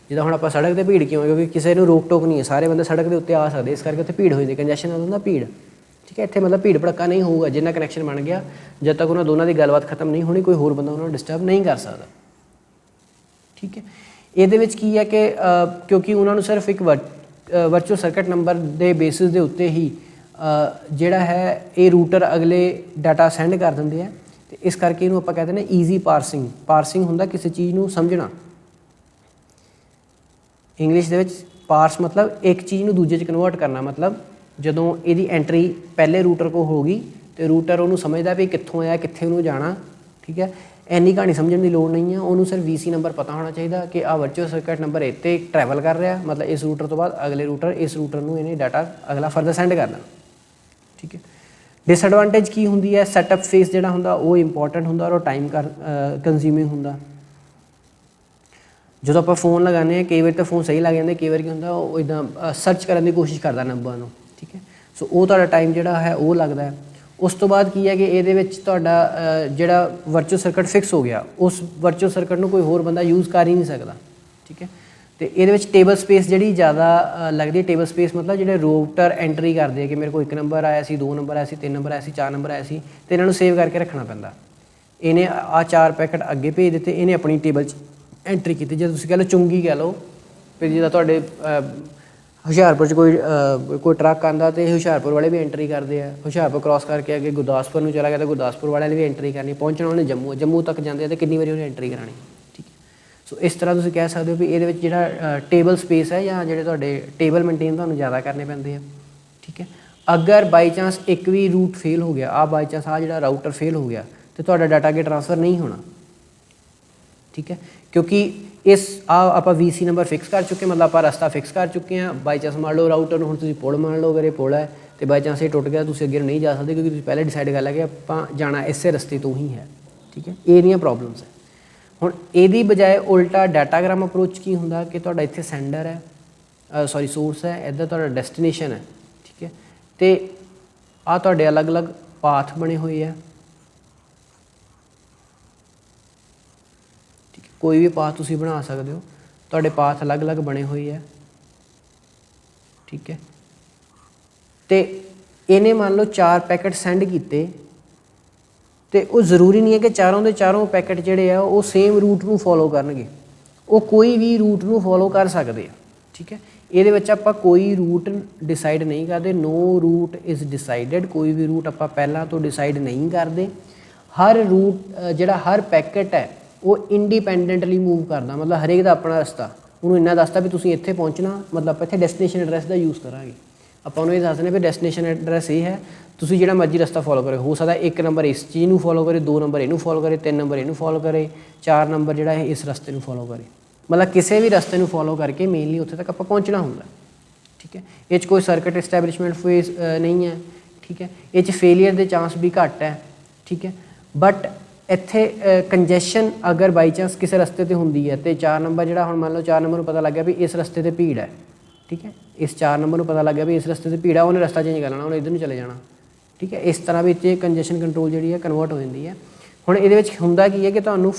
ਜਿੱਦਾਂ ਹੁਣ ਆਪਾਂ ਸੜਕ 'ਤੇ ਭੀੜ ਕਿਉਂ ਹੈ? ਕਿਉਂਕਿ ਕਿਸੇ ਨੂੰ ਰੋਕ ਟੋਕ ਨਹੀਂ ਹੈ, ਸਾਰੇ ਬੰਦੇ ਸੜਕ ਦੇ ਉੱਤੇ ਆ ਸਕਦੇ, ਇਸ ਕਰਕੇ ਉੱਥੇ ਭੀੜ ਹੋ ਜਾਂਦੀ। ਕੰਜੈਸ਼ਨ ਨਾਲ ਹੁੰਦਾ ਭੀੜ। ਠੀਕ ਹੈ, ਇੱਥੇ ਮਤਲਬ ਭੀੜ ਭੜੱਕਾ ਨਹੀਂ ਹੋਊਗਾ। ਜਿੰਨਾ ਕਨੈਕਸ਼ਨ ਬਣ ਗਿਆ ਜਦ ਤੱਕ ਉਹਨਾਂ ਦੋਨਾਂ ਦੀ ਗੱਲਬਾਤ ਖਤਮ ਨਹੀਂ ਹੋਣੀ ਕੋਈ ਹੋਰ ਬੰਦਾ ਉਹਨਾਂ ਨੂੰ ਡਿਸਟਰਬ ਨਹੀਂ ਕਰ ਸਕਦਾ। ਠੀਕ ਹੈ, ਇਹਦੇ ਵਿੱਚ ਕੀ ਹੈ ਕਿ ਕਿਉਂਕਿ ਉਹਨਾਂ ਨੂੰ ਸਿਰਫ ਇੱਕ ਵਰਚੁਅਲ ਸਰਕਟ ਨੰਬਰ ਦੇ ਬੇਸਿਸ ਦੇ ਉੱਤੇ ਹੀ ਜਿਹੜਾ ਹੈ ਇਹ ਰੂਟਰ ਅਗਲੇ ਡਾਟਾ ਸੈਂਡ ਕਰ ਦਿੰਦੇ ਆ, ਅਤੇ ਇਸ ਕਰਕੇ ਇਹਨੂੰ ਆਪਾਂ ਕਹਿੰਦੇ ਨੇ ਈਜ਼ੀ ਪਾਰਸਿੰਗ ਹੁੰਦਾ ਕਿਸੇ ਚੀਜ਼ ਨੂੰ ਸਮਝਣਾ। ਇੰਗਲਿਸ਼ ਦੇ ਵਿੱਚ ਪਾਰਸ ਮਤਲਬ ਇੱਕ ਚੀਜ਼ ਨੂੰ ਦੂਜੇ 'ਚ ਕਨਵਰਟ ਕਰਨਾ। ਮਤਲਬ ਜਦੋਂ ਇਹਦੀ ਐਂਟਰੀ ਪਹਿਲੇ ਰੂਟਰ ਕੋਲ ਹੋ ਗਈ ਅਤੇ ਰੂਟਰ ਉਹਨੂੰ ਸਮਝਦਾ ਵੀ ਕਿੱਥੋਂ ਆਇਆ ਕਿੱਥੇ ਉਹਨੂੰ ਜਾਣਾ। ਠੀਕ ਹੈ, ਇੰਨੀ ਕਹਾਣੀ ਸਮਝਣ ਦੀ ਲੋੜ ਨਹੀਂ ਹੈ, ਉਹਨੂੰ ਸਿਰਫ VC ਨੰਬਰ ਪਤਾ ਹੋਣਾ ਚਾਹੀਦਾ ਕਿ ਆਹ ਵਰਚੁਅਲ ਸਰਕਟ ਨੰਬਰ ਇੱਥੇ ਟਰੈਵਲ ਕਰ ਰਿਹਾ, ਮਤਲਬ ਇਸ ਰੂਟਰ ਤੋਂ ਬਾਅਦ ਅਗਲੇ ਰੂਟਰ ਇਸ ਰੂਟਰ ਨੂੰ ਇਹਨੇ ਡਾਟਾ ਅਗਲਾ ਫਰਦਰ ਸੈਂਡ ਕਰ ਦੇਣਾ। ਠੀਕ ਹੈ, ਡਿਸਐਡਵਾਂਟੇਜ ਕੀ ਹੁੰਦੀ ਹੈ? ਸੈਟਅਪ ਫੇਸ ਜਿਹੜਾ ਹੁੰਦਾ ਉਹ ਇੰਪੋਰਟੈਂਟ ਹੁੰਦਾ ਔਰ ਉਹ ਟਾਈਮ ਕੰਜ਼ਿਊਮਿੰਗ ਹੁੰਦਾ। ਜਦੋਂ ਆਪਾਂ ਫੋਨ ਲਗਾਉਂਦੇ ਹਾਂ ਕਈ ਵਾਰ ਤਾਂ ਫੋਨ ਸਹੀ ਲੱਗ ਜਾਂਦਾ, ਕਈ ਵਾਰ ਕੀ ਹੁੰਦਾ ਉਹ ਇੱਦਾਂ ਸਰਚ ਕਰਨ ਦੀ ਕੋਸ਼ਿਸ਼ ਕਰਦਾ ਨੰਬਰ ਨੂੰ। ਠੀਕ ਹੈ, ਸੋ ਉਹ ਤੁਹਾਡਾ ਟਾਈਮ ਜਿਹੜਾ ਹੈ ਉਹ ਲੱਗਦਾ ਹੈ। ਉਸ ਤੋਂ ਬਾਅਦ ਕੀ ਹੈ ਕਿ ਇਹਦੇ ਵਿੱਚ ਤੁਹਾਡਾ ਜਿਹੜਾ ਵਰਚੁਅਲ ਸਰਕਟ ਫਿਕਸ ਹੋ ਗਿਆ ਉਸ ਵਰਚੁਅਲ ਸਰਕਟ ਨੂੰ ਕੋਈ ਹੋਰ ਬੰਦਾ ਯੂਜ਼ ਕਰ ਹੀ ਨਹੀਂ ਸਕਦਾ। ਠੀਕ ਹੈ, ਅਤੇ ਇਹਦੇ ਵਿੱਚ ਟੇਬਲ ਸਪੇਸ ਜਿਹੜੀ ਜ਼ਿਆਦਾ ਲੱਗਦੀ ਹੈ। ਟੇਬਲ ਸਪੇਸ ਮਤਲਬ ਜਿਹੜੇ ਰੂਟਰ ਐਂਟਰੀ ਕਰਦੇ ਆ ਕਿ ਮੇਰੇ ਕੋਲ 1 ਨੰਬਰ ਆਇਆ ਸੀ, 2 ਨੰਬਰ ਆਇਆ ਸੀ, 3 ਨੰਬਰ ਆਇਆ ਸੀ, 4 ਨੰਬਰ ਆਇਆ ਸੀ, ਅਤੇ ਇਹਨਾਂ ਨੂੰ ਸੇਵ ਕਰਕੇ ਰੱਖਣਾ ਪੈਂਦਾ। ਇਹਨੇ ਆਹ 4 ਪੈਕਟ ਅੱਗੇ ਭੇਜ ਦਿੱਤੇ, ਇਹਨੇ ਆਪਣੀ ਟੇਬਲ 'ਚ ਐਂਟਰੀ ਕੀਤੀ। ਜੇ ਤੁਸੀਂ ਕਹਿ ਲਓ ਚੁੰਗੀ ਕਹਿ ਲਓ, ਫਿਰ ਜਿੱਦਾਂ ਤੁਹਾਡੇ ਹੁਸ਼ਿਆਰਪੁਰ 'ਚ ਕੋਈ ਟਰੱਕ ਆਉਂਦਾ ਅਤੇ ਹੁਸ਼ਿਆਰਪੁਰ ਵਾਲੇ ਵੀ ਐਂਟਰੀ ਕਰਦੇ ਆ। ਹੁਸ਼ਿਆਰਪੁਰ ਕ੍ਰੋਸ ਕਰਕੇ ਅੱਗੇ ਗੁਰਦਾਸਪੁਰ ਨੂੰ ਚਲਾ ਗਿਆ ਤਾਂ ਗੁਰਦਾਸਪੁਰ ਵਾਲਿਆਂ ਨੇ ਵੀ ਐਂਟਰੀ ਕਰਨੀ। ਪਹੁੰਚਣਾ ਉਹਨੇ ਜੰਮੂ ਤੱਕ ਜਾਂਦੇ ਆ ਅਤੇ ਕਿੰਨੀ ਵਾਰੀ ਉਹਨੇ ਐਂਟਰੀ ਕਰਾਉਣੀ। ਠੀਕ ਹੈ, ਸੋ ਇਸ ਤਰ੍ਹਾਂ ਤੁਸੀਂ ਕਹਿ ਸਕਦੇ ਹੋ ਵੀ ਇਹਦੇ ਵਿੱਚ ਜਿਹੜਾ ਟੇਬਲ ਸਪੇਸ ਹੈ ਜਾਂ ਜਿਹੜੇ ਤੁਹਾਡੇ ਟੇਬਲ ਮੇਨਟੇਨ ਤੁਹਾਨੂੰ ਜ਼ਿਆਦਾ ਕਰਨੇ ਪੈਂਦੇ ਆ। ਠੀਕ ਹੈ, ਅਗਰ ਬਾਈ ਚਾਂਸ ਇੱਕ ਵੀ ਰੂਟ ਫੇਲ ਹੋ ਗਿਆ, ਬਾਈ ਚਾਂਸ ਜਿਹੜਾ ਰਾਊਟਰ ਫੇਲ ਹੋ ਗਿਆ ਅਤੇ ਤੁਹਾਡਾ ਡਾਟਾ ਅੱਗੇ ਟ੍ਰਾਂਸਫਰ ਨਹੀਂ ਹੋਣਾ। ਠੀਕ ਹੈ, ਕਿਉਂਕਿ ਆਪਾਂ VC ਨੰਬਰ ਫਿਕਸ ਕਰ ਚੁੱਕੇ, ਮਤਲਬ ਆਪਾਂ ਰਸਤਾ ਫਿਕਸ ਕਰ ਚੁੱਕੇ ਹਾਂ। ਬਾਈ ਚਾਂਸ ਮੰਨ ਲਓ ਰਾਊਟਰ ਨੂੰ ਹੁਣ ਤੁਸੀਂ ਪੁਲ ਮੰਨ ਲਓ, ਅਗਰ ਇਹ ਪੁਲ ਹੈ ਅਤੇ ਬਾਈ ਚਾਂਸ ਇਹ ਟੁੱਟ ਗਿਆ ਤੁਸੀਂ ਅੱਗੇ ਨਹੀਂ ਜਾ ਸਕਦੇ ਕਿਉਂਕਿ ਤੁਸੀਂ ਪਹਿਲਾਂ ਡਿਸਾਈਡ ਕਰ ਲਿਆ ਕਿ ਆਪਾਂ ਜਾਣਾ ਇਸੇ ਰਸਤੇ ਤੋਂ ਹੀ ਹੈ। ਠੀਕ ਹੈ, ਇਹਦੀਆਂ ਪ੍ਰੋਬਲਮਸ ਹੈ। ਹੁਣ ਇਹਦੀ ਬਜਾਏ ਉਲਟਾ ਡਾਟਾਗ੍ਰਾਮ ਅਪਰੋਚ ਕੀ ਹੁੰਦਾ ਕਿ ਤੁਹਾਡਾ ਇੱਥੇ ਸੈਂਡਰ ਹੈ ਸੋਰਸ ਹੈ, ਇੱਧਰ ਤੁਹਾਡਾ ਡੈਸਟੀਨੇਸ਼ਨ ਹੈ। ਠੀਕ ਹੈ, ਅਤੇ ਆਹ ਤੁਹਾਡੇ ਅਲੱਗ-ਅਲੱਗ ਪਾਥ ਬਣੇ ਹੋਏ ਆ। ਕੋਈ ਵੀ ਪਾਥ ਤੁਸੀਂ ਬਣਾ ਸਕਦੇ ਹੋ, ਤੁਹਾਡੇ ਪਾਥ ਅਲੱਗ-ਅਲੱਗ ਬਣੇ ਹੋਏ ਆ। ਠੀਕ ਹੈ, ਅਤੇ ਇਹਨੇ ਮੰਨ ਲਓ 4 ਪੈਕਟ ਸੈਂਡ ਕੀਤੇ ਅਤੇ ਉਹ ਜ਼ਰੂਰੀ ਨਹੀਂ ਹੈ ਕਿ ਚਾਰੋਂ ਦੇ ਚਾਰੋਂ ਪੈਕਟ ਜਿਹੜੇ ਆ ਉਹ ਸੇਮ ਰੂਟ ਨੂੰ ਫੋਲੋ ਕਰਨਗੇ, ਉਹ ਕੋਈ ਵੀ ਰੂਟ ਨੂੰ ਫੋਲੋ ਕਰ ਸਕਦੇ ਆ। ਠੀਕ ਹੈ, ਇਹਦੇ ਵਿੱਚ ਆਪਾਂ ਕੋਈ ਰੂਟ ਡਿਸਾਈਡ ਨਹੀਂ ਕਰਦੇ। ਨੋ ਰੂਟ ਇਜ਼ ਡਿਸਾਈਡਡ, ਕੋਈ ਵੀ ਰੂਟ ਆਪਾਂ ਪਹਿਲਾਂ ਤੋਂ ਡਿਸਾਈਡ ਨਹੀਂ ਕਰਦੇ। ਹਰ ਰੂਟ ਜਿਹੜਾ ਹਰ ਪੈਕਟ ਹੈ ਉਹ ਇੰਡੀਪੈਂਡੈਂਟਲੀ ਮੂਵ ਕਰਦਾ, ਮਤਲਬ ਹਰੇਕ ਦਾ ਆਪਣਾ ਰਸਤਾ। ਉਹਨੂੰ ਇੰਨਾ ਦੱਸਦਾ ਵੀ ਤੁਸੀਂ ਇੱਥੇ ਪਹੁੰਚਣਾ, ਮਤਲਬ ਆਪਾਂ ਇੱਥੇ ਡੈਸਟੀਨੇਸ਼ਨ ਐਡਰੈਸ ਦਾ ਯੂਜ਼ ਕਰਾਂਗੇ। ਆਪਾਂ ਉਹਨੂੰ ਇਹ ਦੱਸਦੇ ਵੀ ਡੈਸਟੀਨੇਸ਼ਨ ਐਡਰੈਸ ਇਹ ਹੈ, ਤੁਸੀਂ ਜਿਹੜਾ ਮਰਜ਼ੀ ਰਸਤਾ ਫੋਲੋ ਕਰੇ। ਹੋ ਸਕਦਾ 1 ਨੰਬਰ ਇਸ ਚੀਜ਼ ਨੂੰ ਫੋਲੋ ਕਰੇ, 2 ਨੰਬਰ ਇਹਨੂੰ ਫੋਲੋ ਕਰੇ, 3 ਨੰਬਰ ਇਹਨੂੰ ਫੋਲੋ ਕਰੇ, 4 ਨੰਬਰ ਜਿਹੜਾ ਇਹ ਇਸ ਰਸਤੇ ਨੂੰ ਫੋਲੋ ਕਰੇ। ਮਤਲਬ ਕਿਸੇ ਵੀ ਰਸਤੇ ਨੂੰ ਫੋਲੋ ਕਰਕੇ ਮੇਨਲੀ ਉੱਥੇ ਤੱਕ ਆਪਾਂ ਪਹੁੰਚਣਾ ਹੁੰਦਾ। ਠੀਕ ਹੈ, ਇਹ 'ਚ ਕੋਈ ਸਰਕਟ ਐਸਟੈਬਲਿਸ਼ਮੈਂਟ ਫੇਸ ਨਹੀਂ ਹੈ। ਠੀਕ ਹੈ, ਇਹ 'ਚ ਫੇਲੀਅਰ ਦੇ ਚਾਂਸ ਵੀ ਘੱਟ ਹੈ। ਠੀਕ ਹੈ, ਬਟ ਇੱਥੇ ਕੰਜੈਸ਼ਨ ਅਗਰ ਬਾਈ ਚਾਂਸ ਕਿਸੇ ਰਸਤੇ 'ਤੇ ਹੁੰਦੀ ਹੈ ਅਤੇ 4 ਨੰਬਰ ਜਿਹੜਾ ਹੁਣ ਮੰਨ ਲਓ 4 ਨੰਬਰ ਨੂੰ ਪਤਾ ਲੱਗ ਗਿਆ ਵੀ ਇਸ ਰਸਤੇ 'ਤੇ ਭੀੜ ਹੈ। ਠੀਕ ਹੈ, ਇਸ 4 ਨੰਬਰ ਨੂੰ ਪਤਾ ਲੱਗ ਗਿਆ ਵੀ ਇਸ ਰਸਤੇ 'ਤੇ ਭੀੜ ਹੈ, ਉਹਨੇ ਰਸਤਾ ਚੇਂਜ ਕਰ ਲੈਣਾ, ਉਹਨੇ ਇੱਧਰ ਨੂੰ ਚਲੇ ਜਾਣਾ। ਠੀਕ ਹੈ, ਇਸ ਤਰ੍ਹਾਂ ਵਿੱਚ ਕੰਜੈਸ਼ਨ ਕੰਟਰੋਲ ਜਿਹੜੀ ਹੈ ਕਨਵਰਟ ਹੋ ਜਾਂਦੀ ਹੈ। ਹੁਣ ਇਹਦੇ ਵਿੱਚ ਹੁੰਦਾ ਕੀ ਹੈ ਕਿ ਤੁਹਾਨੂੰ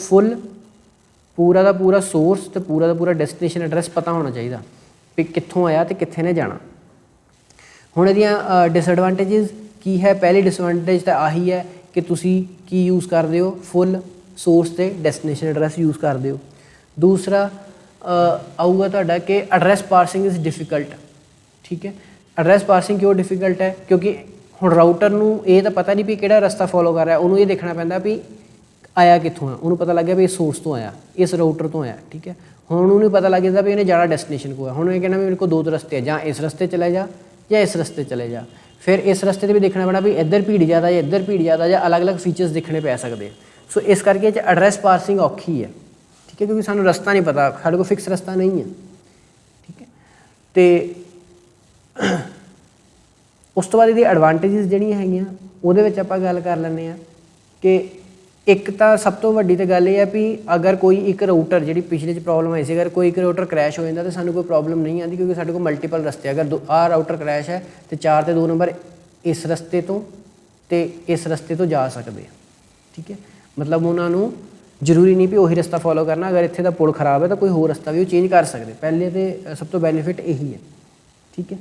ਪੂਰਾ ਦਾ ਪੂਰਾ ਸੋਰਸ ਅਤੇ ਪੂਰਾ ਦਾ ਪੂਰਾ ਡੈਸਟੀਨੇਸ਼ਨ ਐਡਰੈਸ ਪਤਾ ਹੋਣਾ ਚਾਹੀਦਾ ਵੀ ਕਿੱਥੋਂ ਆਇਆ ਅਤੇ ਕਿੱਥੇ ਨੇ ਜਾਣਾ। ਹੁਣ ਇਹਦੀਆਂ ਡਿਸਐਡਵਾਂਟੇजेस ਕੀ ਹੈ? ਪਹਿਲੀ ਡਿਸਐਡਵਾਂਟੇਜ ਤਾਂ ਆਹੀ ਹੈ ਕਿ ਤੁਸੀਂ ਕੀ ਯੂਜ਼ ਕਰਦੇ ਹੋ, ਫੁੱਲ ਸੋਰਸ ਤੇ ਡੈਸਟੀਨੇਸ਼ਨ ਐਡਰੈਸ ਯੂਜ਼ ਕਰਦੇ ਹੋ। ਦੂਸਰਾ ਆਊਗਾ ਤੁਹਾਡਾ ਕਿ ਐਡਰੈਸ ਪਾਰਸਿੰਗ ਇਜ਼ ਡਿਫਿਕਲਟ। ਠੀਕ ਹੈ, ਐਡਰੈਸ ਪਾਰਸਿੰਗ ਕਿਉਂ ਡਿਫਿਕਲਟ ਹੈ? ਕਿਉਂਕਿ ਹੁਣ ਰਾਊਟਰ ਨੂੰ ਇਹ ਤਾਂ ਪਤਾ ਨਹੀਂ ਵੀ ਕਿਹੜਾ ਰਸਤਾ ਫੋਲੋ ਕਰ ਰਿਹਾ, ਉਹਨੂੰ ਇਹ ਦੇਖਣਾ ਪੈਂਦਾ ਵੀ ਆਇਆ ਕਿੱਥੋਂ ਆ। ਉਹਨੂੰ ਪਤਾ ਲੱਗ ਗਿਆ ਵੀ ਇਸ ਸੋਰਸ ਤੋਂ ਆਇਆ, ਇਸ ਰਾਊਟਰ ਤੋਂ ਆਇਆ। ਠੀਕ ਹੈ, ਹੁਣ ਉਹਨੂੰ ਪਤਾ ਲੱਗ ਜਾਂਦਾ ਵੀ ਇਹਨੇ ਜਾਣਾ ਡੈਸਟੀਨੇਸ਼ਨ ਕੋ ਹੈ। ਹੁਣ ਇਹ ਕਹਿਣਾ ਵੀ ਮੇਰੇ ਕੋਲ ਦੋ ਰਸਤੇ ਆ, ਜਾਂ ਇਸ ਰਸਤੇ ਚਲੇ ਜਾ ਜਾਂ ਇਸ ਰਸਤੇ ਚਲੇ ਜਾ। ਫਿਰ ਇਸ ਰਸਤੇ 'ਤੇ ਵੀ ਦੇਖਣਾ ਪੈਣਾ ਵੀ ਇੱਧਰ ਭੀੜ ਜ਼ਿਆਦਾ ਜਾਂ ਇੱਧਰ ਭੀੜ ਜ਼ਿਆਦਾ, ਜਾਂ ਅਲੱਗ-ਅਲੱਗ ਫੀਚਰਸ ਦੇਖਣੇ ਪੈ ਸਕਦੇ। ਸੋ ਇਸ ਕਰਕੇ ਇਹ 'ਚ ਐਡਰੈਸ ਪਾਰਸਿੰਗ ਔਖੀ ਹੈ। ਠੀਕ ਹੈ, ਕਿਉਂਕਿ ਸਾਨੂੰ ਰਸਤਾ ਨਹੀਂ ਪਤਾ, ਸਾਡੇ ਕੋਲ ਫਿਕਸ ਰਸਤਾ ਨਹੀਂ ਹੈ। ਠੀਕ ਹੈ, ਅਤੇ ਉਸ ਤੋਂ ਬਾਅਦ ਇਹਦੀ ਐਡਵਾਂਟੇਜਿਸ ਜਿਹੜੀਆਂ ਹੈਗੀਆਂ ਉਹਦੇ ਵਿੱਚ ਆਪਾਂ ਗੱਲ ਕਰ ਲੈਂਦੇ ਹਾਂ ਕਿ ਇੱਕ ਤਾਂ ਸਭ ਤੋਂ ਵੱਡੀ ਤਾਂ ਗੱਲ ਇਹ ਹੈ ਵੀ ਅਗਰ ਕੋਈ ਇੱਕ ਰਾਊਟਰ, ਜਿਹੜੀ ਪਿਛਲੇ 'ਚ ਪ੍ਰੋਬਲਮ ਆਈ ਸੀ, ਅਗਰ ਕੋਈ ਇੱਕ ਰਾਊਟਰ ਕ੍ਰੈਸ਼ ਹੋ ਜਾਂਦਾ ਤਾਂ ਸਾਨੂੰ ਕੋਈ ਪ੍ਰੋਬਲਮ ਨਹੀਂ ਆਉਂਦੀ, ਕਿਉਂਕਿ ਸਾਡੇ ਕੋਲ ਮਲਟੀਪਲ ਰਸਤੇ। ਅਗਰ ਆਹ ਰਾਊਟਰ ਕ੍ਰੈਸ਼ ਹੈ ਅਤੇ 4 ਤੇ 2 ਨੰਬਰ ਇਸ ਰਸਤੇ ਤੋਂ ਅਤੇ ਇਸ ਰਸਤੇ ਤੋਂ ਜਾ ਸਕਦੇ। ਠੀਕ ਹੈ, ਮਤਲਬ ਉਹਨਾਂ ਨੂੰ ਜ਼ਰੂਰੀ ਨਹੀਂ ਵੀ ਉਹੀ ਰਸਤਾ ਫੋਲੋ ਕਰਨਾ। ਅਗਰ ਇੱਥੇ ਦਾ ਪੁਲ ਖਰਾਬ ਹੈ ਤਾਂ ਕੋਈ ਹੋਰ ਰਸਤਾ ਵੀ ਉਹ ਚੇਂਜ ਕਰ ਸਕਦੇ। ਪਹਿਲੇ ਤਾਂ ਸਭ ਤੋਂ ਬੈਨੀਫਿਟ ਇਹੀ ਹੈ। ਠੀਕ ਹੈ,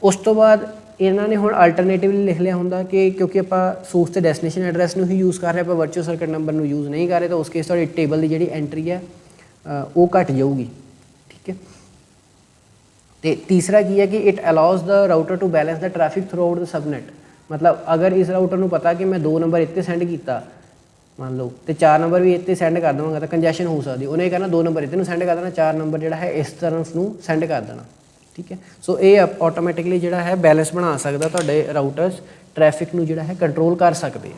ਉਸ ਤੋਂ ਬਾਅਦ ਇਹਨਾਂ ਨੇ ਹੁਣ ਅਲਟਰਨੇਟਿਵਲੀ ਲਿਖ ਲਿਆ ਹੁੰਦਾ ਕਿ ਕਿਉਂਕਿ ਆਪਾਂ ਸੋਰਸ ਤੇ ਡੈਸਟੀਨੇਸ਼ਨ ਐਡਰੈਸ ਨੂੰ ਹੀ ਯੂਜ਼ ਕਰ ਰਹੇ, ਆਪਾਂ ਵਰਚੁਅਲ ਸਰਕਟ ਨੰਬਰ ਨੂੰ ਯੂਜ਼ ਨਹੀਂ ਕਰ ਰਹੇ, ਤਾਂ ਉਸ ਕੇਸ ਤੁਹਾਡੀ ਟੇਬਲ ਦੀ ਜਿਹੜੀ ਐਂਟਰੀ ਹੈ ਉਹ ਘੱਟ ਜਾਊਗੀ। ਠੀਕ ਹੈ, ਅਤੇ ਤੀਸਰਾ ਕੀ ਹੈ ਕਿ it allows the router to balance the traffic throughout the subnet. ਮਤਲਬ ਅਗਰ ਇਸ ਰਾਊਟਰ ਨੂੰ ਪਤਾ ਕਿ ਮੈਂ 2 ਨੰਬਰ ਇੱਥੇ ਸੈਂਡ ਕੀਤਾ ਮੰਨ ਲਓ, ਅਤੇ 4 ਨੰਬਰ ਵੀ ਇੱਥੇ ਸੈਂਡ ਕਰ ਦੇਵਾਂਗਾ ਤਾਂ ਕੰਜੈਸ਼ਨ ਹੋ ਸਕਦੀ। ਉਹਨੇ ਇਹ ਕਹਿਣਾ 2 ਨੰਬਰ ਇੱਥੇ ਨੂੰ ਸੈਂਡ ਕਰ ਦੇਣਾ, 4 ਨੰਬਰ ਜਿਹੜਾ ਹੈ ਇਸ ਤਰਫ ਨੂੰ ਸੈਂਡ ਕਰ ਦੇਣਾ। ਠੀਕ ਹੈ, ਸੋ ਇਹ ਆਟੋਮੈਟਿਕਲੀ ਜਿਹੜਾ ਹੈ ਬੈਲੈਂਸ ਬਣਾ ਸਕਦਾ, ਤੁਹਾਡੇ ਰਾਊਟਰਸ ਟਰੈਫਿਕ ਨੂੰ ਜਿਹੜਾ ਹੈ ਕੰਟਰੋਲ ਕਰ ਸਕਦੇ ਆ।